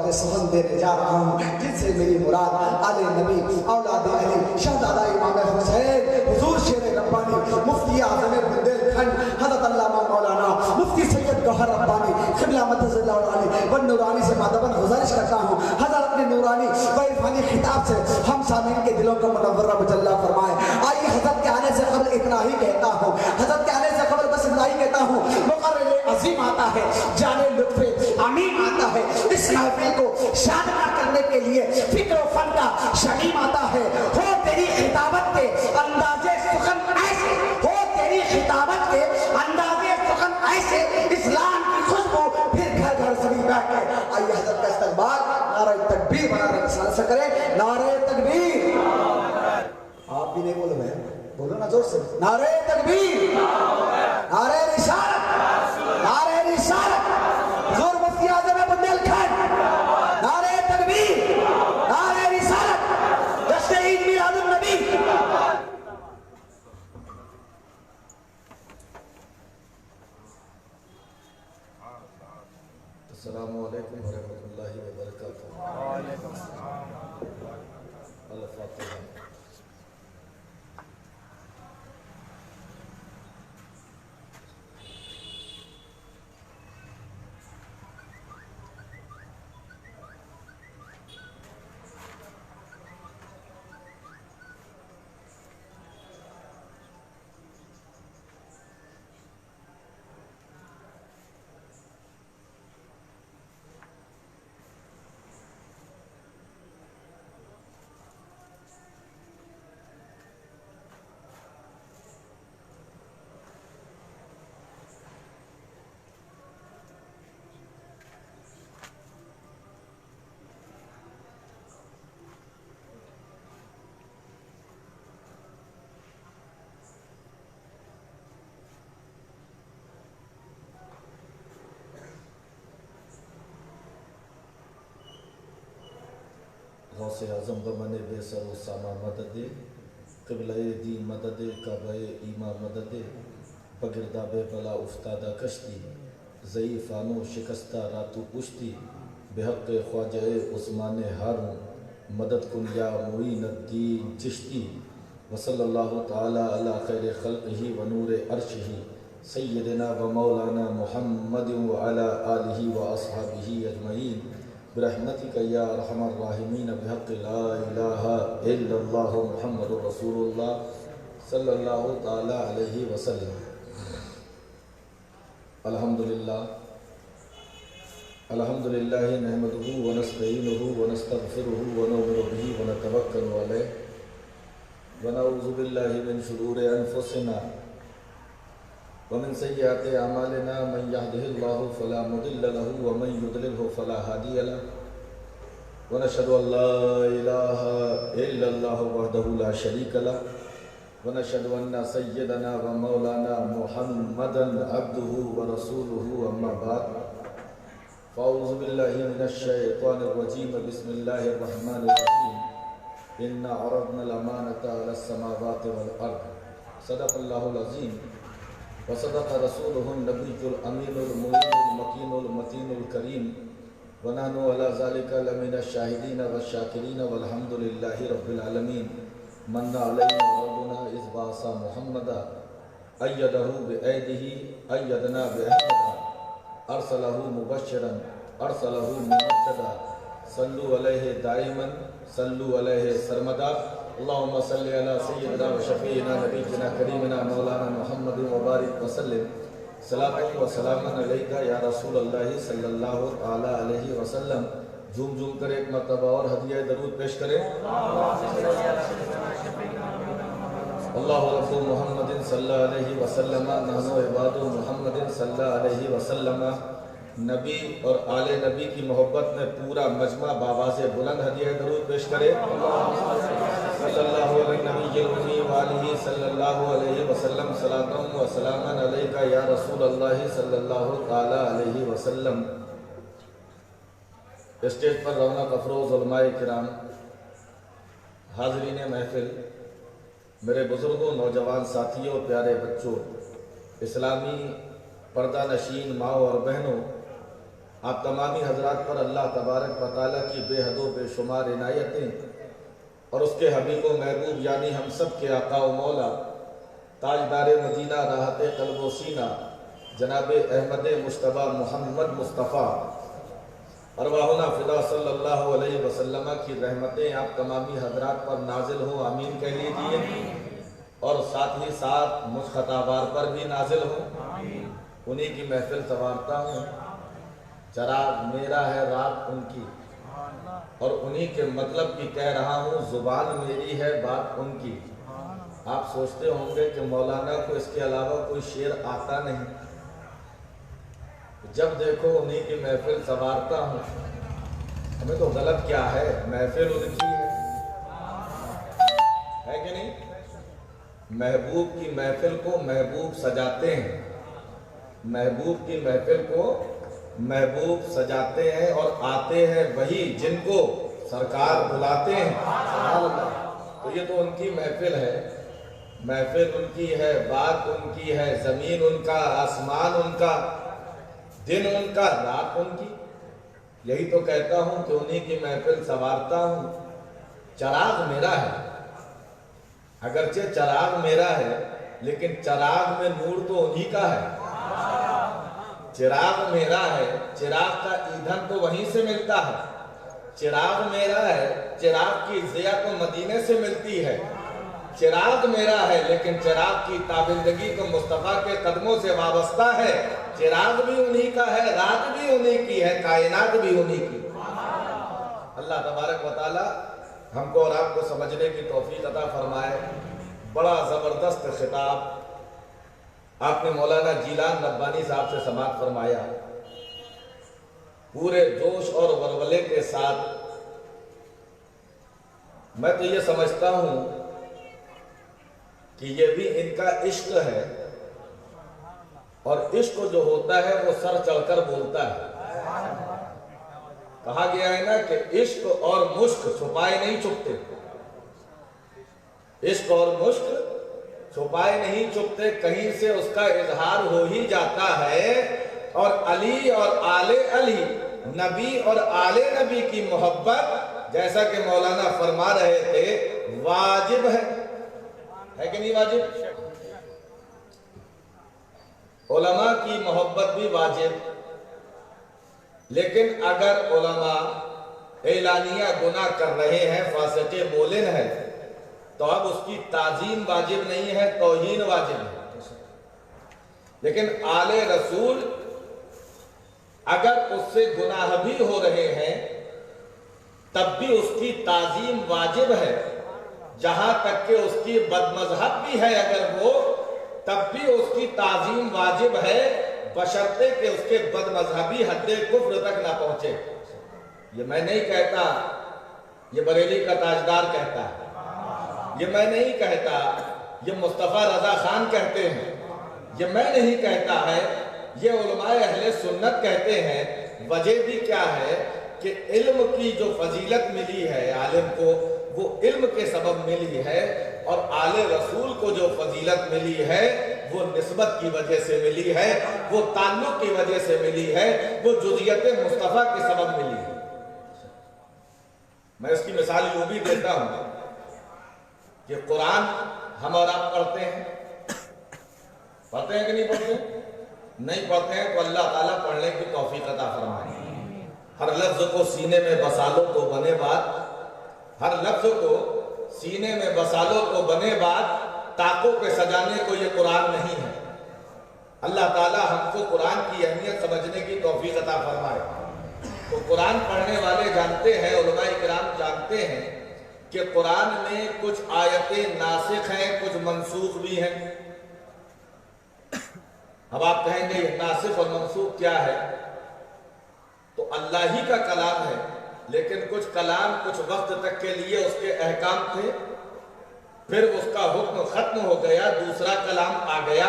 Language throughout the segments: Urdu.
میں سخن دینے جا رہا ہوں جن سے میری مراد آل نبی اولاد علی شہزادہ امام حسین حضور شیر ربانی مفتی اعظم بندیل کھنڈ حضرت علامہ مولانا مفتی سید گوہر ربانی قبلہ مدد اللہ علی و نورانی سے مادباً گزارش کرتا ہوں حضرت اپنے نورانی و عرفانی خطاب سے ہم سامعین کے دلوں کو منور مجلہ فرمائے. آئیے حضرت کے آنے سے قبل اتنا ہی کہتا ہوں, حضرت کے آنے سے قبل بس اتنا ہی کہتا ہوں, مقرر عظیم آتا ہے, جانے لطف امین آتا ہے, اس محفل کو شادنا کرنے کے لیے فکر و فن کا شمیم آتا ہے. ہو تیری خطابت کے انداز سخن ایسے, ہو تیری خطابت کے انداز سخن ایسے, اسلام کی خوشبو پھر گھر گھر سبھی بیٹھ کے. آئیے حضرت کا استقبال نعرہ تکبیر بنانے رسالت سے کریں. نعرہ تکبیر. آپ بھی نہیں بولو میں, بولو نا زور سے. نعرہ تکبیر, نعرہ رسالت, نعرہ رسالت, حضور مفتی اعظم بندیل کھنڈ, نعرہ تکبیر, نعرہ رسالت, جشن عید میلاد النبی. السلام علیکم ورحمۃ اللہ وبرکاتہ. وعلیکم السلام. الفاتحہ. غوث اعظم بمن بے سر و ساما مدد, قبلہ دی مدد, کعبہ ایما مدد, بگرداب بلا افتادہ کشتی, ضعیفانو شکستہ راتو پشتی, بحق خواجہ عثمان ہارون, مدد کن یا معین الدین چشتی. وصلی اللہ تعالی علی خیر خلقہ و نور عرشہ سیدنا و مولانا محمد وعلی آلہ و اصحابہ اجمعین برحمتک یا ارحم الراحمین بحق لا الہ الا اللہ محمد رسول اللہ صلی اللہ تعالی علیہ وسلم. الحمدللہ الحمدللہ نحمدہ ونستعینہ ونستغفرہ ونؤمن بہ ونتوکل علیہ ونعوذ باللہ من شرور انفسنا ومن سیئات اعمالنا من یهده اللہ فلا مضل له ومن یضللہ فلا ہادی له ونشهد ان لا الہ الا اللہ وحدہ لا شریک له ونشهد ان سیدنا ومولانا محمدا عبدہ ورسولہ. اما بعد فاعوذ باللہ من الشیطان الرجیم. بسم اللہ الرحمن الرحیم. انا عرضنا الامانة على السماوات والارض. صدق اللہ العظیم وصدق رسوله النبی الامین المعین المکین المتین الکریم ونحن على ذلك لمن الشاہدین والشاکرین والحمد للہ رب العالمین. من علینا ربنا اذ بعث محمدا ایدہ بأیدہ ایدنا بأحمدا ارسلہ مبشرا ارسلہ ممجدا صلو علیہ دائما صلو علیہ سرمدا. اللہم صلی علی سیدنا و شفیعنا نبینا کریمنا مولانا محمد مبارک وسلم. صلاۃ و سلام علیکہ یا رسول اللہ صلی اللہ تعالی علیہ وسلم. جھوم جھوم کر ایک مرتبہ اور ہدیہ درود پیش کریں. اللہ رب محمد صلی اللہ علیہ وسلم نحن عباد محمد صلی اللہ علیہ وسلم. نبی اور آل نبی کی محبت میں پورا مجمع بآواز بلند ہدیہ درود پیش کرے. صلی اللہ علیہ نبی الولی وآلہ صلی اللہ علیہ وسلم. صلاۃ و سلام علیکہ یا رسول اللہ صلی اللہ تعالی علیہ وسلم. اسٹیج پر رونق افروز علماء کرام, حاضرین محفل, میرے بزرگوں, نوجوان ساتھیوں, پیارے بچوں, اسلامی پردہ نشین ماں اور بہنوں, آپ تمامی حضرات پر اللہ تبارک و تعالیٰ کی بے حد و بے شمار عنایتیں اور اس کے حبیب و محبوب یعنی ہم سب کے آقا و مولا تاجدار مدینہ راحت قلب و سینہ جناب احمد مجتبیٰ محمد مصطفیٰ ارواحنا فدا صلی اللہ علیہ وسلم کی رحمتیں آپ تمامی حضرات پر نازل ہوں، آمین کہہ لیجیے، اور ساتھ ہی ساتھ مجھ خطابار پر بھی نازل ہوں۔ انہی کی محفل سنوارتا ہوں، چراغ میرا ہے رات ان کی، اور انہی کے مطلب کی کہہ رہا ہوں، زبان میری ہے بات ان کی۔ آپ سوچتے ہوں گے کہ مولانا کو اس کے علاوہ کوئی شعر آتا نہیں، جب دیکھو انہی کی محفل سنوارتا ہوں، ہمیں تو غلط کیا ہے، محفل ان کی ہے کہ نہیں؟ محبوب کی محفل کو محبوب سجاتے ہیں، محبوب کی محفل کو محبوب سجاتے ہیں، اور آتے ہیں وہی جن کو سرکار بلاتے ہیں۔ تو یہ تو ان کی محفل ہے، محفل ان کی ہے، بات ان کی ہے، زمین ان کا، آسمان ان کا، دن ان کا، رات ان کی۔ یہی تو کہتا ہوں کہ انہی کی محفل سنوارتا ہوں، چراغ میرا ہے، اگرچہ چراغ میرا ہے لیکن چراغ میں نور تو انہی کا ہے۔ چراغ میرا ہے، چراغ کا ایندھن تو وہیں سے ملتا ہے، چراغ میرا ہے، چراغ کی ضیا تو مدینے سے ملتی ہے۔ چراغ میرا ہے لیکن چراغ کی تابندگی تو مصطفیٰ کے قدموں سے وابستہ ہے۔ چراغ بھی انہی کا ہے، رات بھی انہی کی ہے، کائنات بھی انہی کی۔ اللہ تبارک و تعالی ہم کو اور آپ کو سمجھنے کی توفیق عطا فرمائے۔ بڑا زبردست خطاب آپ نے مولانا جیلان ربانی صاحب سے سماعت فرمایا، پورے جوش اور ولولے کے ساتھ۔ میں تو یہ سمجھتا ہوں کہ یہ بھی ان کا عشق ہے، اور عشق جو ہوتا ہے وہ سر چڑھ کر بولتا ہے۔ کہا گیا ہے نا کہ عشق اور مشک چھپائے نہیں چھپتے، عشق اور مشک چھپائے نہیں چھپتے، کہیں سے اس کا اظہار ہو ہی جاتا ہے۔ اور علی اور آل علی، نبی اور آل نبی کی محبت، جیسا کہ مولانا فرما رہے تھے، واجب ہے کہ نہیں واجب؟ علماء کی محبت بھی واجب، لیکن اگر علماء اعلانیہ گناہ کر رہے ہیں، فاسق مولن ہے، تو اب اس کی تعظیم واجب نہیں ہے، توہین واجب ہے۔ لیکن آل رسول اگر اس سے گناہ بھی ہو رہے ہیں تب بھی اس کی تعظیم واجب ہے، جہاں تک کہ اس کی بد مذہب بھی ہے اگر وہ، تب بھی اس کی تعظیم واجب ہے، بشرطے کہ اس کے بد مذہبی حد کفر تک نہ پہنچے۔ یہ میں نہیں کہتا، یہ بریلی کا تاجدار کہتا ہے، یہ میں نہیں کہتا، یہ مصطفیٰ رضا خان کہتے ہیں، یہ میں نہیں کہتا ہے، یہ علماء اہل سنت کہتے ہیں۔ وجہ بھی کیا ہے کہ علم کی جو فضیلت ملی ہے عالم کو، وہ علم کے سبب ملی ہے، اور آل رسول کو جو فضیلت ملی ہے وہ نسبت کی وجہ سے ملی ہے، وہ تعلق کی وجہ سے ملی ہے، وہ جزیت مصطفیٰ کے سبب ملی ہے۔ میں اس کی مثال یوں بھی دیتا ہوں کہ قرآن ہم اور آپ پڑھتے ہیں کہ نہیں پڑھتے؟ نہیں پڑھتے ہیں تو اللہ تعالیٰ پڑھنے کی توفیق عطا فرمائے۔ ہر لفظ کو سینے میں بسا لو تو بنے بات، ہر لفظ کو سینے میں بسا لو تو بنے بات، طاقوں پہ سجانے کو یہ قرآن نہیں ہے۔ اللہ تعالیٰ ہم کو قرآن کی اہمیت سمجھنے کی توفیق عطا فرمائے۔ تو قرآن پڑھنے والے جانتے ہیں، علماء کرام جانتے ہیں کہ قرآن میں کچھ آیتیں ناسخ ہیں، کچھ منسوخ بھی ہیں۔ اب آپ کہیں گے یہ ناسخ اور منسوخ کیا ہے؟ تو اللہ ہی کا کلام ہے، لیکن کچھ کلام کچھ وقت تک کے لیے اس کے احکام تھے، پھر اس کا حکم ختم ہو گیا، دوسرا کلام آ گیا۔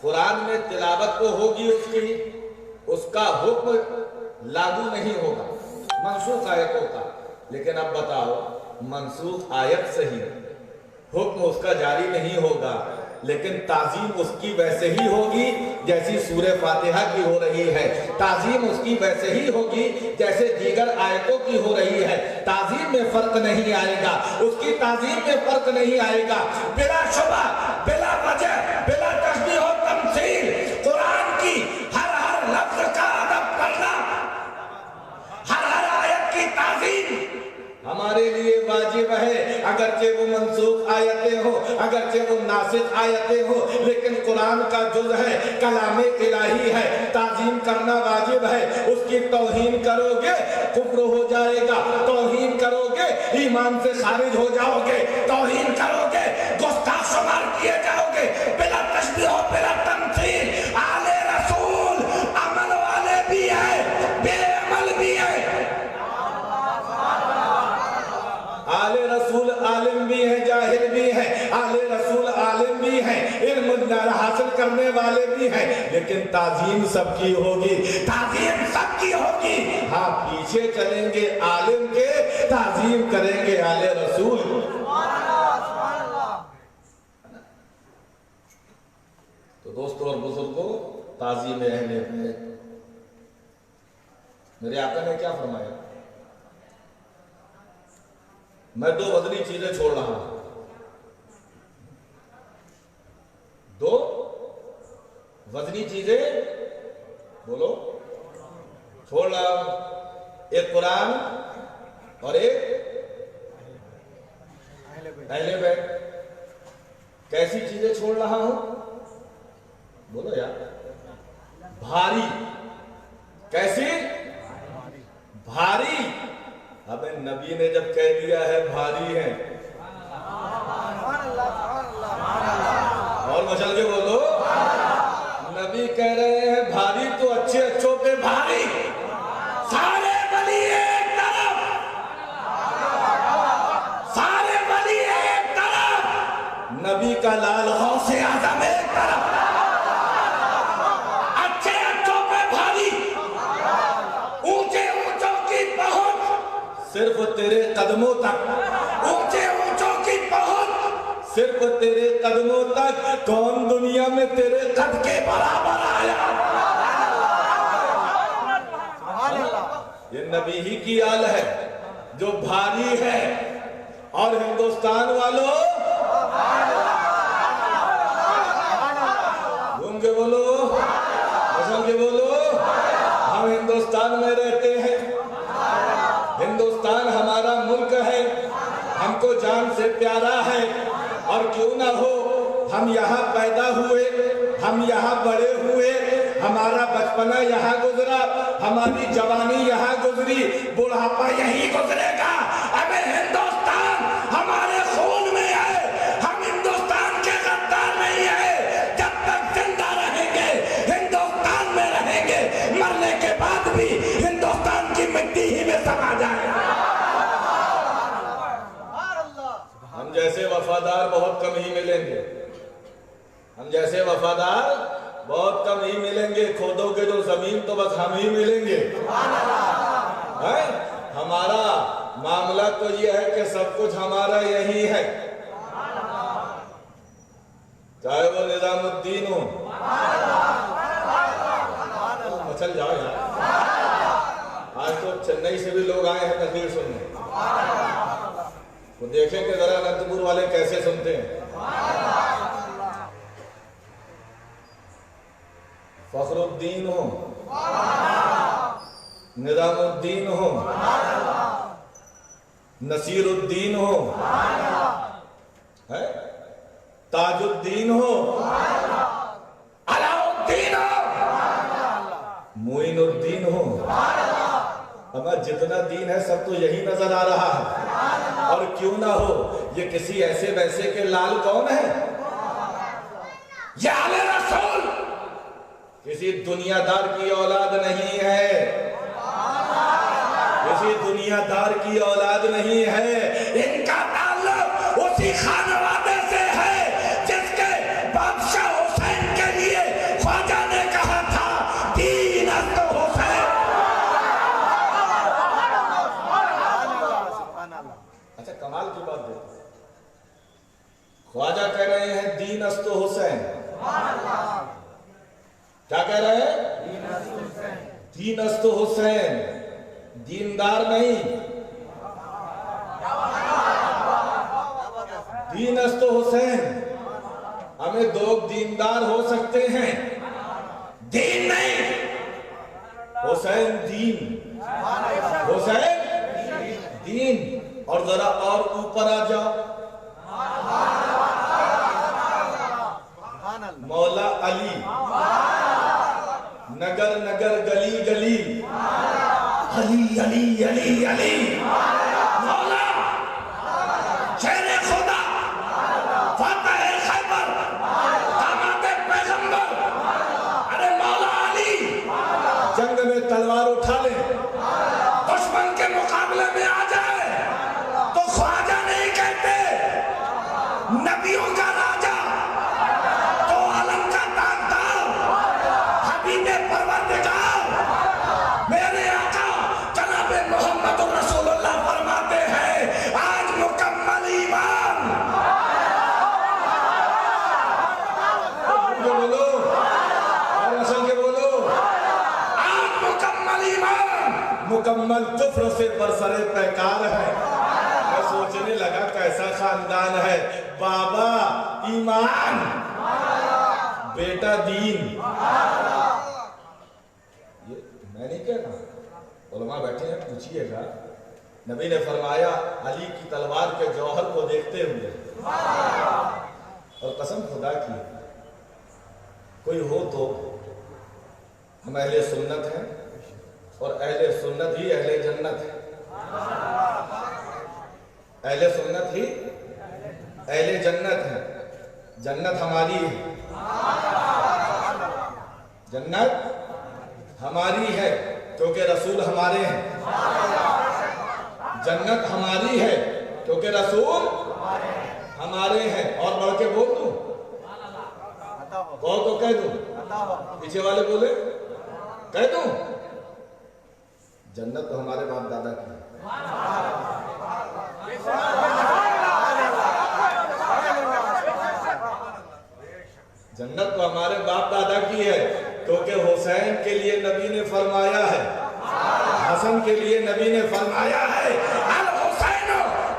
قرآن میں تلاوت تو ہوگی اس کی، اس کا حکم لاگو نہیں ہوگا، منسوخ آیت ہوگا۔ لیکن اب بتاؤ، منسوخ آیت سے ہی حکم اس کا جاری نہیں ہوگا، لیکن تعظیم اس کی ویسے ہی ہوگی جیسی سورہ فاتحہ کی ہو رہی ہے، تعظیم اس کی ویسے ہی ہوگی جیسے دیگر آیتوں کی ہو رہی ہے، تعظیم میں فرق نہیں آئے گا، اس کی تعظیم میں فرق نہیں آئے گا، بلا شبہ بلا وجہ بلا تشبیہ و تمثیل قرآن کی ہر لفظ کا ادب کرنا، ہر آیت کی تعظیم ہمارے لیے واجب ہے، اگرچہ وہ منسوخ آیتیں ہو، اگرچہ وہ ناسخ آیتیں ہو، لیکن قرآن کا جز ہے، کلام الہی ہے، تعظیم کرنا واجب ہے۔ اس کی توہین کرو گے کفر ہو جائے گا، توہین کرو گے ایمان سے خارج ہو جاؤ گے، توہین کرو گے گستاخ شمار کیے جاؤ گے، بلا تشبیہ و بلا تمثیل۔ آل رسول عمل والے بھی ہیں، بے عمل بھی ہیں، آل رسول عالم بھی ہیں، جاہل بھی ہیں، آل رسول عالم بھی ہیں، علم حاصل کرنے والے بھی ہیں، لیکن تعظیم سب کی ہوگی، تعظیم سب کی ہوگی۔ ہاں پیچھے چلیں گے عالم کے، تعظیم کریں گے آل رسول۔ تو دوستوں اور بزرگوں، تعظیم اہل بیت، میرے آقا نے کیا فرمایا؟ میں 2 وزنی چیزیں چھوڑ رہا ہوں، 2 وزنی چیزیں بولو چھوڑ رہا ہوں، ایک قرآن اور ایک اہل بیت۔ کیسی چیزیں چھوڑ رہا ہوں؟ بولو یار، بھاری۔ کیسی؟ بھاری۔ اب نبی نے جب کہہ دیا ہے بھاری ہیں، اور مچل کے بولو، نبی کہہ رہے ہیں بھاری تو اچھے اچھوں پہ بھاری، سارے ولی ایک طرف، سارے ولی ایک طرف، نبی کا لال غوث اعظم ایک طرف، اچھے اچھوں پہ بھاری، اونچے اونچوں کی پہنچ صرف تیرے قدموں تک، اونچے اونچوں کی پہنچ صرف تیرے قدموں تک، کون دنیا میں تیرے قد کے برابر آیا؟ یہ نبی ہی کی آل ہے جو بھاری ہے، اور ہندوستان والوں گھوم کے بولو، مسل کے بولو، ہم ہندوستان میں رہتے ہیں، ہندوستان ہمارا ملک ہے، ہم کو جان سے پیارا ہے، اور کیوں نہ ہو ہم یہاں پیدا ہوئے، ہم یہاں بڑے ہوئے، ہمارا بچپنا یہاں گزرا، ہماری جوانی یہاں گزری، بڑھاپا یہی گزرے گا۔ ہمیں ہندوستان ہمارے خون میں ہے، ہم ہندوستان کے غدار نہیں ہیں، جب تک زندہ رہیں گے ہندوستان میں رہیں گے، مرنے کے بعد بھی ہندوستان کی مٹی ہی میں سما جائے گا۔ ہم جیسے وفادار بہت کم ہی ملیں گے، ہم جیسے وفادار بہت کم ہی ملیں گے، کھودو گے جو زمین تو بس ہم ہی ملیں گے۔ ہمارا معاملہ تو یہ ہے کہ سب کچھ ہمارا یہی ہے، چاہے وہ نظام الدین ہو، چل جاؤ یار، آج تو چنئی سے بھی لوگ آئے ہیں تقریر سننے، وہ دیکھیں کہ ذرا اننت پور والے کیسے سنتے ہیں۔ فخر الدین ہو، نظام الدین ہو، نصیر الدین ہو، تاج الدین ہو، علاء الدین ہو، معین الدین ہو، ہمیں جتنا دین ہے سب تو یہی نظر آ رہا ہے، اور کیوں نہ ہو، یہ کسی ایسے ویسے کے لال کون ہے؟ یہ آل رسول کسی دنیا دار کی اولاد نہیں ہے، کسی دنیا دار کی اولاد نہیں ہے، ان کا تعلق اسی خانوادے سے ہے جس کے بادشاہ حسین کے لیے خواجہ نے کہا تھا دین است حسین۔ اچھا کمال کی بات دیکھو، خواجہ کہہ رہے ہیں دین است حسین. کیا کہہ رہے ہیں؟ دین است حسین. دیندار نہیں, دین است حسین. ہمیں دو دیندار ہو سکتے ہیں, دین نہیں. حسین دین, حسین دین. اور ذرا اور اوپر آ جاؤ, مولا علی, نگر نگر گلی گلی, علی علی علی علی. مولا شیر خدا, فاتح خیبر, داماد پیغمبر. ارے مولا علی جنگ میں تلوار اٹھا لے, دشمن کے مقابلے میں آ جائے تو خواجہ نہیں کہتے, نبیوں کا راجا, تو عالم کا تاجدار, حبیب پروردگار, میرے آقا جناب محمد رسول اللہ فرماتے ہیں آج مکمل ایمان. بولو اور اصل کے بولو, آج مکمل ایمان مکمل کفر سے برسرے پیکار ہے. میں سوچنے لگا کیسا خاندان ہے, بابا ایمان, بیٹا دین. یہ میں نہیں کہہ رہا, علماء بیٹھے ہیں, پوچھئے گا. نبی نے فرمایا علی کی تلوار کے جوہر کو دیکھتے ہوئے, اور قسم خدا کی کوئی ہو تو ہم اہل سنت ہیں, اور اہل سنت ہی اہل جنت ہے. اہل سنت ہی اہل جنت ہے. جنت ہماری ہے, جنت ہماری ہے کیونکہ رسول ہمارے ہیں. جنت ہماری ہے کیونکہ رسول ہمارے ہیں. اور بڑھ کے بول دوں, کہو تو کہہ دوں, پیچھے والے بولے کہہ دوں, جنت تو ہمارے باپ دادا کی ہے. جنت تو ہمارے باپ دادا کی ہے کیونکہ حسین کے لیے نبی نے فرمایا ہے, حسن کے لیے نبی نے فرمایا ہے الحسین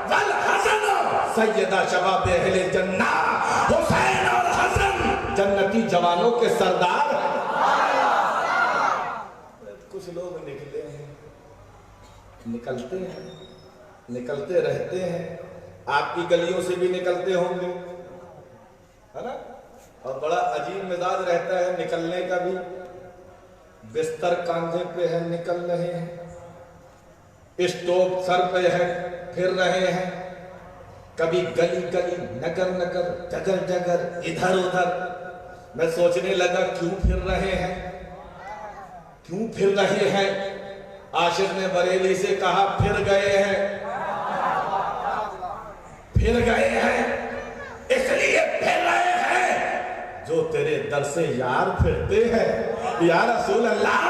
والحسن سیدہ شباب اہل جنہ. حسین اور حسن جنتی جوانوں کے سردار. کچھ لوگ نکلے ہیں, نکلتے ہیں, نکلتے رہتے ہیں, آپ کی گلیوں سے بھی نکلتے ہوں گے, ہے نا, اور بڑا عجیب مزاج رہتا ہے نکلنے کا بھی. بستر کاندھے پہ ہے, نکل رہے ہیں, اسٹوپ سر پہ ہے, پھر رہے ہیں, کبھی گلی گلی, نگر نگر, جگر جگر, ادھر ادھر. میں سوچنے لگا کیوں پھر رہے ہیں, کیوں پھر رہے ہیں. عاشق نے بریلی سے کہا پھر گئے ہیں, پھر گئے ہیں, اس لیے پھر رہے ہیں جو تیرے در سے یار پھرتے ہیں. یا رسول اللہ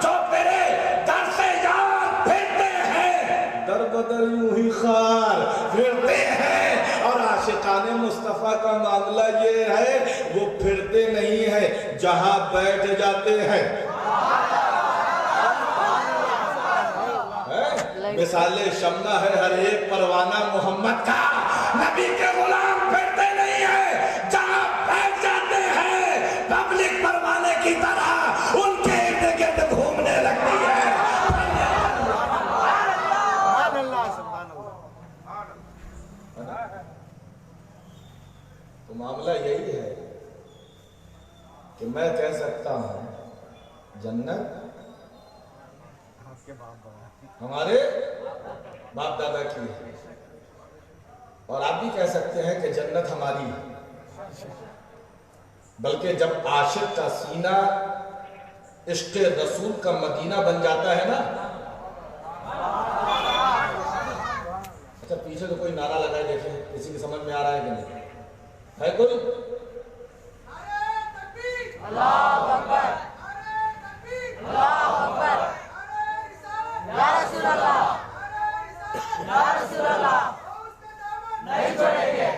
جو تیرے در سے یار پھرتے ہیں, در بدر یوں ہی خار پھرتے ہیں. اور عاشقان مصطفیٰ کا معاملہ یہ ہے وہ پھرتے نہیں ہیں, جہاں بیٹھ جاتے ہیں. مثال شملہ ہے ہر ایک پروانہ محمد کا. نبی کے غلام پھرتے نہیں ہیں, جہاں بیٹھ جاتے ہیں پبلک پروانے کی طرح ان کے ارد گرد گھومنے لگتی ہے. تو معاملہ یہی ہے کہ میں کہہ سکتا ہوں جنت ہمارے باپ دادا کی ہے, اور آپ بھی کہہ سکتے ہیں کہ جنت ہماری ہے. بلکہ جب عاشق کا سینہ عشق رسول کا مدینہ بن جاتا ہے نا. اچھا پیچھے تو کوئی نعرہ لگائے دیکھیں, کسی کی سمجھ میں آ رہا ہے کہ نہیں ہے کوئی؟ اللہ اکبر, اللہ اکبر, یا رسول اللہ, یا رسول اللہ, نہیں چھوڑیں گے,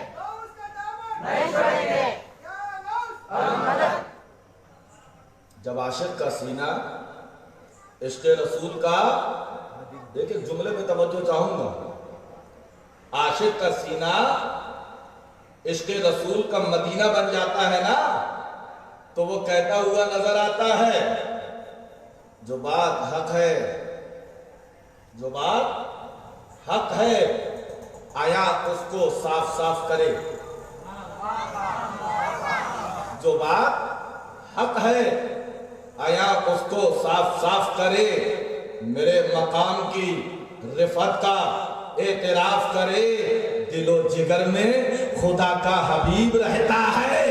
نہیں چھوڑیں گے, جب عاشق کا سینہ عشق رسول کا، دیکھیں جملے میں توجہ چاہوں گا، عاشق کا سینہ عشق رسول کا مدینہ بن جاتا ہے نا، تو وہ کہتا ہوا نظر آتا ہے جو بات حق ہے، جو بات حق ہے آیا اس کو صاف صاف کرے، جو بات حق ہے آیا اس کو صاف صاف کرے، میرے مقام کی رفعت کا اعتراف کرے، دل و جگر میں خدا کا حبیب رہتا ہے،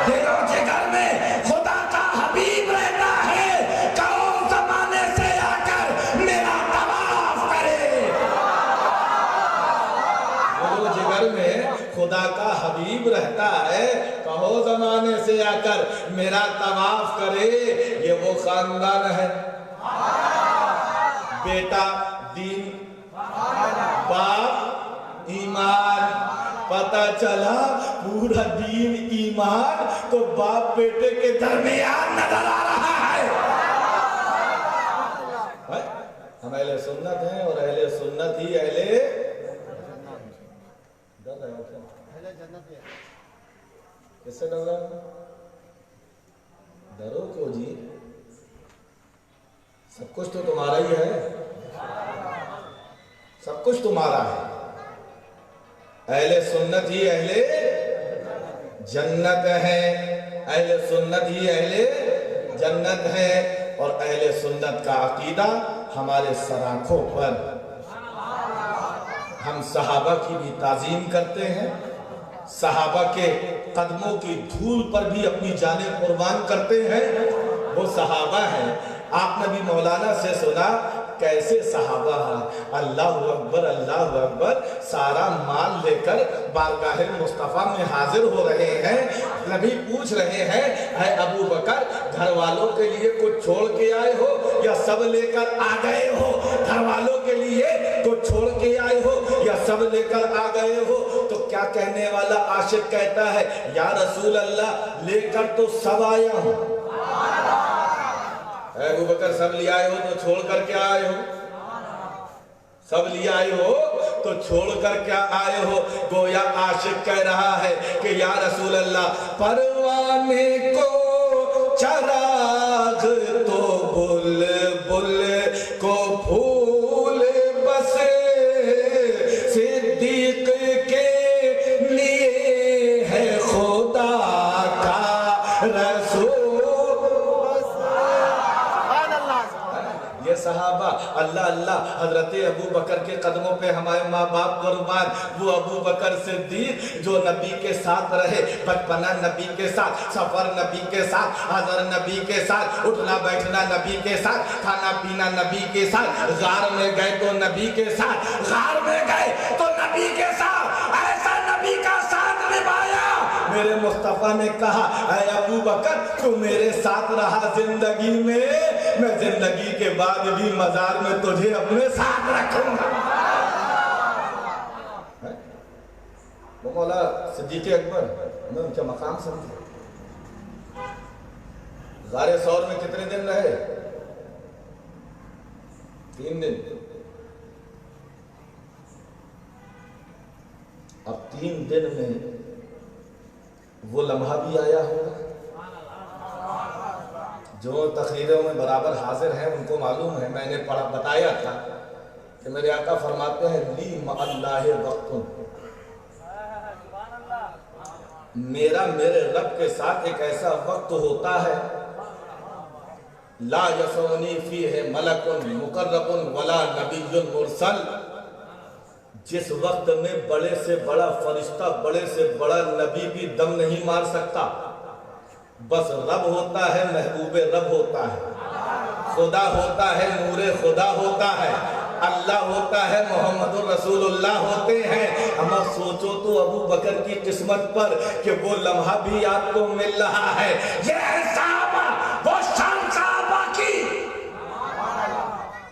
دل و جگر میں خدا کا حبیب رہتا ہے، کہو زمانے سے آ کر میرا طواف کرے، دل و جگر میں خدا کا حبیب رہتا ہے، کہو زمانے سے آ کر میرا طواف کرے، یہ وہ خاندان ہے، بیٹا دین، باپ ایمان، پتہ چلا پورا دین ایمان تو باپ بیٹے کے درمیان نظر آ رہا ہے۔ ہم اہل سنت ہیں اور اہل سنت ہی اہل کس سے ڈر رہا ہے؟ ڈرو کیوں جی؟ سب کچھ تو تمہارا ہی ہے، سب کچھ تمہارا ہے، اہل سنت ہی اہل جنت ہے، اہل سنت ہی اہل جنت ہے، اور اہل سنت کا عقیدہ ہمارے سر آنکھوں پر، ہم صحابہ کی بھی تعظیم کرتے ہیں، صحابہ کے قدموں کی دھول پر بھی اپنی جانیں قربان کرتے ہیں، وہ صحابہ ہیں۔ آپ نے بھی مولانا سے سنا کیسے صحابہ ہیں، اللہ اکبر سارا مال لے کر بارگاہ مصطفیٰ میں حاضر ہو رہے ہیں، نبی پوچھ رہے ہیں اے ابو بکر گھر والوں کے لیے کچھ چھوڑ کے آئے ہو یا سب لے کر آ گئے ہو، گھر والوں کے لیے کچھ چھوڑ کے آئے ہو یا سب لے کر آ گئے ہو، تو کیا کہنے والا عاشق کہتا ہے یا رسول اللہ لے کر تو سب آیا ہوں، اے ابو بکر سب لے آئے ہو تو چھوڑ کر کیا آئے ہو، سب لے آئے ہو تو چھوڑ کر کیا آئے ہو، گویا عاشق کہہ رہا ہے کہ یا رسول اللہ پروانے کو چراغ تو بلبل کو پھول بس صدیق کے لیے ہے خدا کا رسول، یہ صحابہ اللہ اللہ حضرت ابو بکر کے قدموں پہ ہمارے ماں باپ قربان، وہ ابو بکر صدیق جو نبی کے ساتھ رہے، بچپنا نبی کے ساتھ، سفر نبی کے ساتھ، حضر نبی کے ساتھ، اٹھنا بیٹھنا نبی کے ساتھ، کھانا پینا نبی کے ساتھ، غار میں گئے تو نبی کے ساتھ، غار میں گئے تو نبی کے ساتھ، ایسا نبی کا ساتھ نبھایا، میرے مصطفیٰ نے کہا اے ابو بکر تو میرے ساتھ رہا زندگی میں زندگی کے بعد بھی مزار میں تجھے اپنے ساتھ رکھوں گا۔ وہ مولا صدیق اکبر میں ان کا مقام سمجھا، غار ثور میں کتنے دن رہے؟ 3 دن، اب 3 دن میں وہ لمحہ بھی آیا ہوگا، جو تقریروں میں برابر حاضر ہیں ان کو معلوم ہے، میں نے بتایا تھا کہ میرے آقا فرماتے ہیں لی مع اللہ وقت، میرا میرے رب کے ساتھ ایک ایسا وقت ہوتا ہے لا یسونی فیہ ملک مقرب ولا نبی مرسل، جس وقت میں بڑے سے بڑا فرشتہ بڑے سے بڑا نبی بھی دم نہیں مار سکتا، بس رب ہوتا ہے، محبوب رب ہوتا ہے، خدا ہوتا ہے، نور خدا ہوتا ہے، اللہ ہوتا ہے، محمد رسول اللہ ہوتے ہیں۔ اما سوچو تو ابو بکر کی قسمت پر کہ وہ لمحہ بھی آپ کو مل رہا ہے، یہ صحابہ وہ شان صحابہ کی،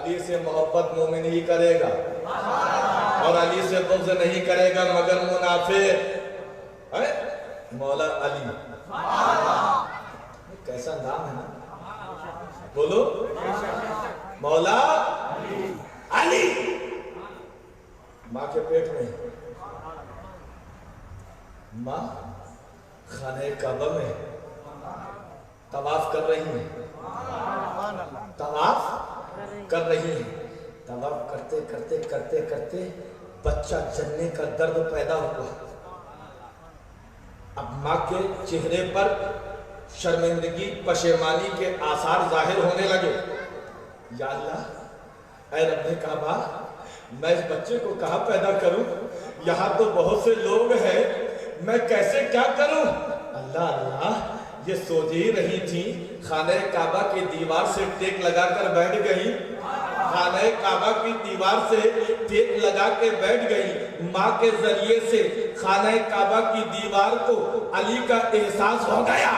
علی سے محبت مومن ہی کرے گا اور علی سے بغض نہیں کرے گا مگر منافق. مولا علی کیسا نام ہے نا, بولو مولا علی. ماں کے پیٹ میں ماں خانہ کعبہ میں طواف کر رہی ہیں, طواف کر رہی ہیں. طواف کرتے کرتے کرتے کرتے بچہ جننے کا درد پیدا ہوا. اب ماں کے چہرے پر شرمندگی پشیمانی کے آثار ظاہر ہونے لگے. یا اللہ اے رب کعبہ, میں اس بچے کو کہاں پیدا کروں؟ یہاں تو بہت سے لوگ ہیں, میں کیسے کیا کروں؟ اللہ اللہ یہ سوچ ہی رہی تھی, خانہ کعبہ کی دیوار سے ٹیک لگا کر بیٹھ گئی. خانہ کعبہ کی دیوار سے ٹیک لگا کے بیٹھ گئی. ماں کے ذریعے سے خانہ کعبہ کی دیوار کو علی کا احساس ہو گیا.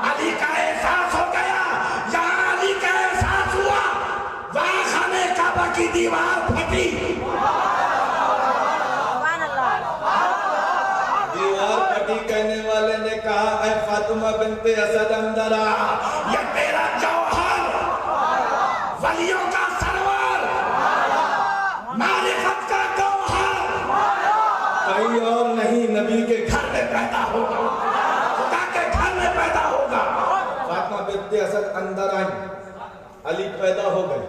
علی کا احساس ہو گیا. یہاں علی کا احساس ہوا, وہاں خانہ کعبہ کی دیوار پھٹی. دیوار پھٹی کہنے والے نے کہا اے فاطمہ بنت اسد اندر آ, یہ تیرا جوہر, ولیوں کا سرور, معرفت کا گوہر کہیں اور نہیں, نبی کے گھر میں پیدا ہوگا, خدا کے گھر میں پیدا ہوگا. فاطمہ بنت اسد اندر آئی, علی پیدا ہو گئے,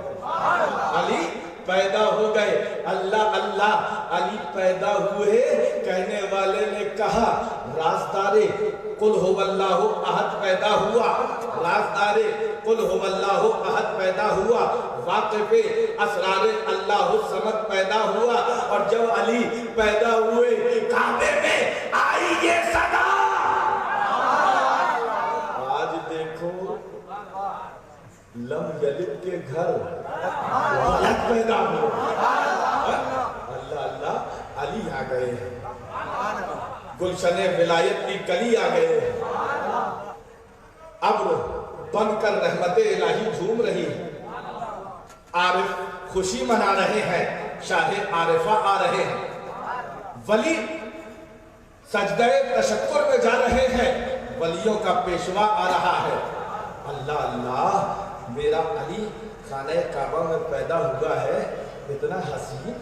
علی پیدا ہو گئے. اللہ اللہ علی پیدا ہوئے. کہنے والے نے کہا رازدار قل هو اللہ احد پیدا ہوا, رازدار قل هو اللہ احد پیدا ہوا, واقف اسرار اللہ الصمد پیدا ہوا. اور جب علی پیدا ہوئے کعبے میں آئی یہ صدا. آج دیکھو لم یلد کے گھر ولد پیدا ہو. اللہ اللہ علی آ گئے, گلشن ولایت کی کلی آ گئے. ابر بن کر رحمت الہی جھوم رہی ہے. عارف خوشی منا رہے ہیں, شاہ عارفہ آ رہے ہیں. ولی سجدہ تشکر میں جا رہے ہیں, ولیوں کا پیشوا آ رہا ہے. اللہ اللہ میرا علی خانہ کعبہ میں پیدا ہوا ہے, اتنا حسین,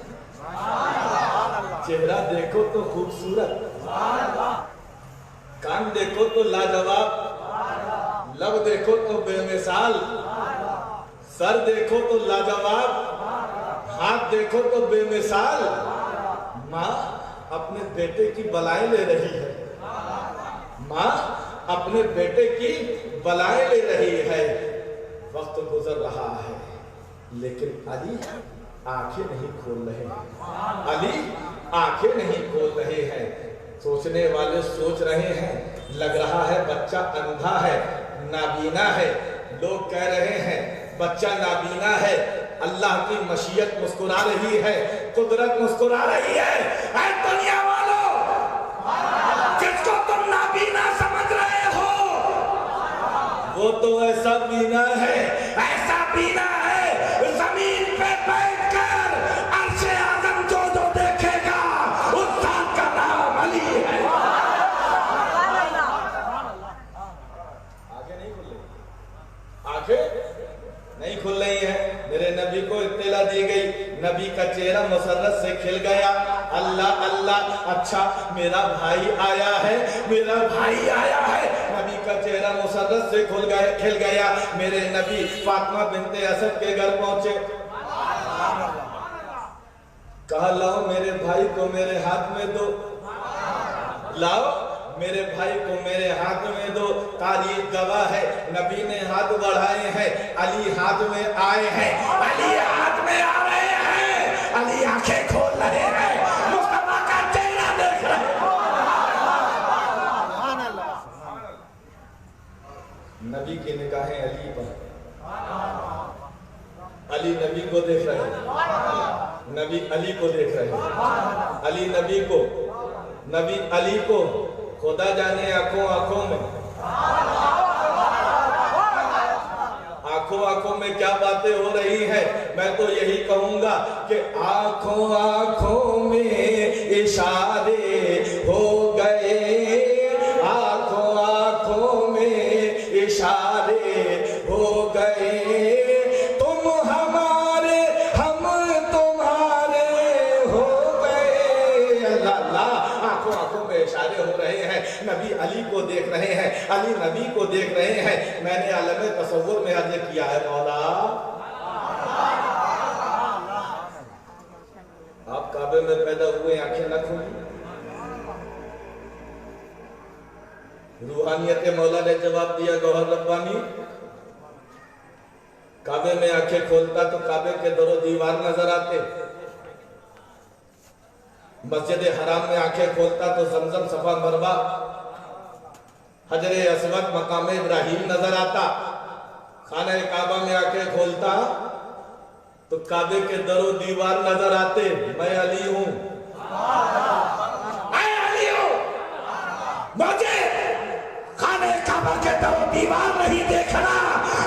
چہرہ دیکھو تو خوبصورت, کان دیکھو تو لاجواب, لب دیکھو تو بے مثال, سر دیکھو تو لاجواب, ہاتھ دیکھو تو بے مثال. ماں اپنے بیٹے کی بلائیں لے رہی ہے, ماں اپنے بیٹے کی بلائیں لے رہی ہے. وقت گزر رہا ہے لیکن علی آنکھیں نہیں کھول رہے ہیں, علی آنکھیں نہیں کھول رہے ہیں. سوچنے والے سوچ رہے ہیں لگ رہا ہے بچہ اندھا ہے, نابینا ہے. لوگ کہہ رہے ہیں بچہ نابینا ہے. اللہ کی مشیت مسکرا رہی ہے, قدرت مسکرا رہی ہے. اے دنیا والوں, جس کو تم نابینا سمجھ رہے ہو وہ تو ایسا بینا ہے, ایسا بینا ہے, زمین پہ بیٹھ کر عرش اعظم جو دیکھے گا اس ذات کا نام علی ہے. آنکھیں نہیں کھل رہی, آنکھیں نہیں کھل رہی ہیں. میرے نبی کو اطلاع دی گئی, نبی کا چہرہ مسرت سے کھل گیا. اللہ اللہ, اچھا میرا بھائی آیا ہے, میرا بھائی آیا ہے. نبی کا چہرہ مسرت سے کھل گیا. میرے نبی فاطمہ بنت اسد کے گھر پہنچے, کہا لاؤ میرے بھائی کو میرے ہاتھ میں دو, لاؤ میرے بھائی کو میرے ہاتھ میں دو. تاریخ گواہ ہے, نبی نے ہاتھ بڑھائے ہیں, علی ہاتھ میں آئے ہیں, علی ہاتھ میں آ رہے ہیں, علی آنکھیں کھول رہے ہیں, مصطفیٰ کا چہرہ دیکھ رہے ہیں. نبی کی نگاہیں علی پر, علی نبی کو دیکھ رہے ہیں, نبی علی کو دیکھ رہے ہیں, علی نبی کو, نبی علی کو. خدا جانے آنکھوں میں, آنکھوں آنکھوں آنکھوں میں کیا باتیں ہو رہی ہیں. میں تو یہی کہوں گا کہ آنکھوں آنکھوں میں اشارے ہو گئے, آنکھوں آنکھوں میں اشارے ہو گئے, تم ہمارے ہم تمہارے ہو گئے. اللہ اللہ, آنکھوں آنکھوں میں اشارے ہو رہے ہیں, نبی علی کو دیکھ رہے ہیں, علی نبی کو دیکھ رہے ہیں. میں نے عالم تصور میں عرض کیا ہے مولا آپ کعبے میں پیدا ہوئے, آنکھیں نہ کھولی. روحانیت مولا نے جواب دیا گوہر ربانی, کعبے میں آنکھیں کھولتا تو کعبے کے در و دیوار نظر آتے, مسجد حرام میں آنکھیں کھولتا تو زمزم صفا مروہ حجر اسود مقام ابراہیم نظر آتا. خانہ کعبہ میں آنکھیں کھولتا تو کعبے کے در و دیوار نظر آتے. میں علی ہوں, میں علی ہوں, مجھے خانہ کعبہ کے در و دیوار نہیں دیکھنا,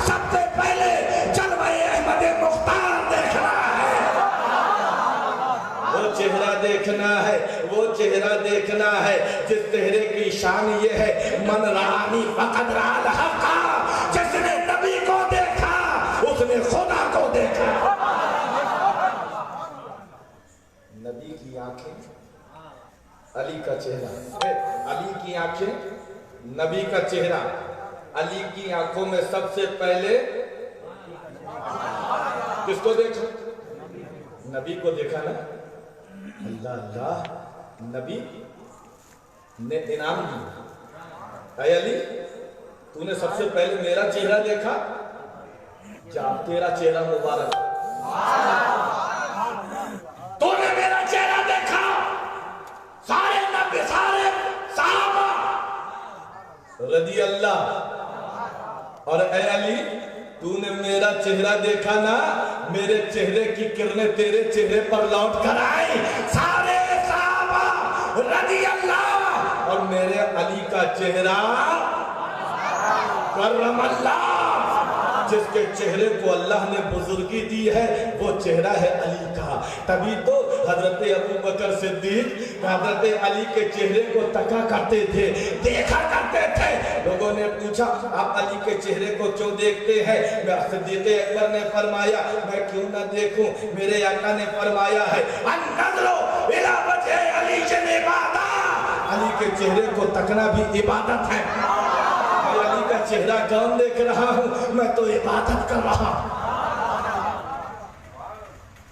سب سے پہلے جلوہ احمد مختار دیکھنا ہے. وہ چہرہ دیکھنا ہے, وہ چہرہ دیکھنا ہے جس چہرے کی شان یہ ہے من رانی فقد رأى الحق, جس نے نبی کو دیکھا اس نے خدا کو دیکھا. نبی کی آنکھیں علی کا چہرہ, علی کی آنکھیں نبی کا چہرہ. علی کی آنکھوں میں سب سے پہلے کس کو دیکھا؟ نبی کو دیکھا نا. اللہ اللہ, نبی نے انعام دیا, اے علی تو نے سب سے پہلے میرا چہرہ دیکھا, جا تیرا چہرہ مبارک, تو نے میرا چہرہ دیکھا, سارے نبی سارے صحابہ رضی اللہ, اور اے علی تو نے میرا چہرہ دیکھا نا, میرے چہرے کی کرنیں تیرے چہرے پر لوٹ کر آئی. سارے صحابہ رضی اللہ, اور میرے علی کا چہرہ کرم اللہ, جس کے چہرے کو اللہ نے بزرگی دی ہے وہ چہرہ ہے علی کا. تبھی تو حضرت ابوبکر صدیق حضرت علی کے چہرے کو تکا کرتے تھے, دیکھا کرتے تھے. لوگوں نے پوچھا آپ علی کے چہرے کو کیوں دیکھتے ہیں؟ صدیق اکبر نے فرمایا میں کیوں نہ دیکھوں, میرے آقا نے فرمایا ہے النظر الی وجہ علی عبادت, علی کے چہرے کو تکنا بھی عبادت ہے. علی کا چہرہ کون دیکھ رہا ہوں, میں تو عبادت کر رہا ہوں.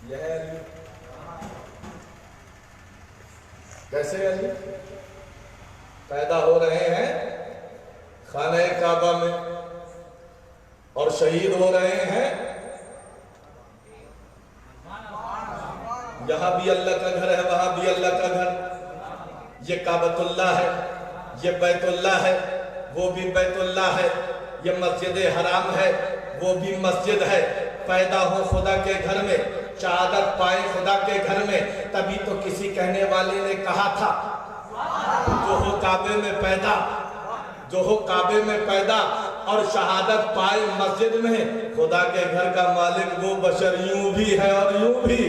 یہ علی کیسے علی پیدا ہو رہے ہیں خانہ کعبہ میں اور شہید ہو رہے ہیں. یہاں بھی اللہ کا گھر ہے, وہاں بھی اللہ کا گھر. یہ کعبۃ اللہ ہے, یہ بیت اللہ ہے, وہ بھی بیت اللہ ہے. یہ مسجد حرام ہے, وہ بھی مسجد ہے. پیدا ہو خدا کے گھر میں, شہادت پائے خدا کے گھر میں. تبھی تو کسی کہنے والے نے کہا تھا جو ہو کعبے میں پیدا, جو ہو کعبے میں پیدا اور شہادت پائے مسجد میں, خدا کے گھر کا مالک وہ بشر یوں بھی ہے اور یوں بھی.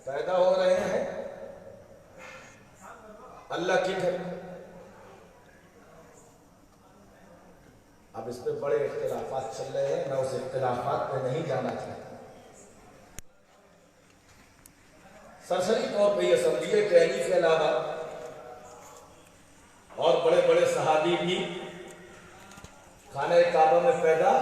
پیدا ہو رہے ہیں اللہ کے گھر میں. اب اس پہ بڑے اختلافات چل رہے ہیں, میں اس اختلافات پہ نہیں جانا چاہتا. سرسری طور پہ یہ سمجھیے کہ علی کے علاوہ اور بڑے بڑے صحابی بھی خانہ کعبہ میں پیدا